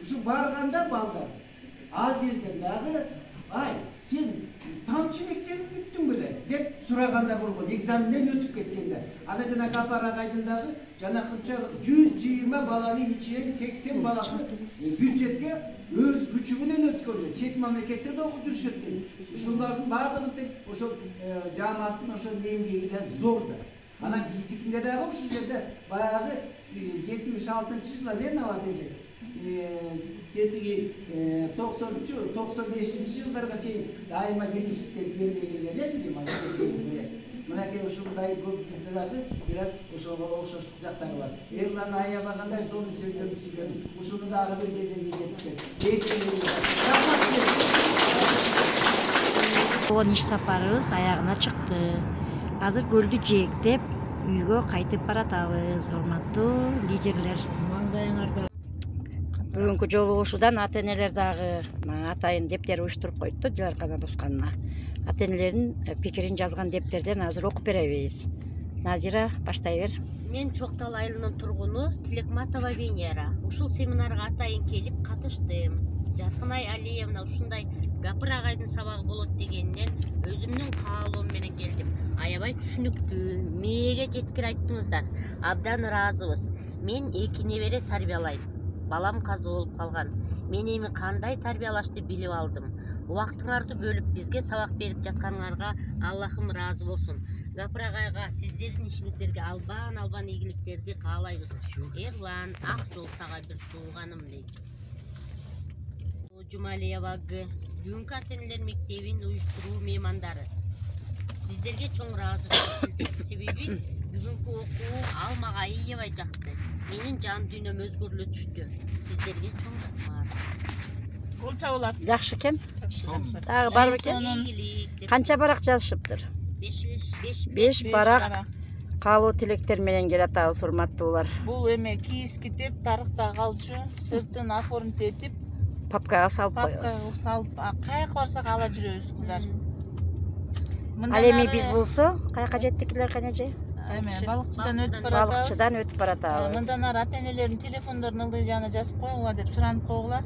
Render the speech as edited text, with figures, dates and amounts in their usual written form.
ушу барганда балдар ал жерден дагы ай сен тамчы мектебин бүттүң беле деп сурагандар болгон, экзаменден өтүп кеткенде. Анда жана Капар агайдын дагы жанакынча 120 баланын ичинен 80 баласы бюджетке өз күчү менен өткөрдү. Чет мамлекеттерде окуп жүрүшөт. Ушулардын баардыгы тең ошол жамааттын ошол деңгээи да зор да. Анан биздикинде дагы ушул жерде баягы 76-жылы Ленова деже тетиги 90-95 жылдарга чейин дайыма биринчиликтерди бербей келген эле. Мынакей ушундай көп дагы бир аз ошого окшоштук жактары бар. Эрлан аябагандай сонун сөздөрдү сүйлөдүм. Ушуну дагы бир жерге жеткизет. Болгон иш сапарыбыз аягына чыкты. Азыр көлдү жээктеп үйгө кайтып баратабыз, урматтуу лидерлер. Бүгүнкү жолугушуудан ата-энелер дагы атайын дептер уюштуруп койту жаркана басканына. Ата-энелердин пикирин жазган дептерден азыр окуп беребиз. Назира, баштай бер. Мен Чоктал айылынын тургуну Тилекматова Венера. Ушул семинарга атайын келип катыштым. Жаркынай Алиевна ушундай Гапыр агайдын сабагы болот дегенден өзүмдүн каалоом менен келдим. Аябай түшүнүктүү, мээге жеткир айттыңыздар. Абдан ыраазыбыз. Мен 2 небере тарбиялайм. Балам казы болуп калган. Мен эми кандай тарбиялашты билип алдым. Убактыңарды бөлүп бизге сабак берип жатканыңарга Аллахым ыраазы болсун. Гапыр агайга сиздердин ишиңиздерге албан ийгиликтерди каалайбыз. Эрлан ак жол сага бир тууганым дейт. Жумалиева Г. Бүгүнкү ата-энелер мектебин уюштуруу меймандары. Сиздерге чоң ыраазычылык билдирем. Себеби бүгүнкү окуу ал мага аябай жакты. Менин жан дүйнөм өзгөрүлө түштү. Сиздерге чоң рахмат. Колча болот. Жакшы экен. Дагы бар экен. Канча барак жазышыптыр? 5 барак. Каалоо тилектер менен келатабыз, урматтуулар. Бул эме кийиз китеп тарыхта калчу, сыртын оформить этип, Папкага салып коебуз. папкага салып, каяка барсак ала жүрөбүз кыздар. Ал эми биз болсо, каяка жеттикилер канеже? Эме балыкчыдан өтүп баратабыз. Балыкчыдан өтүп баратабыз. Мындан ары ата-энелердин телефондорун ылдый жана жазып коюңула деп суранып койгула.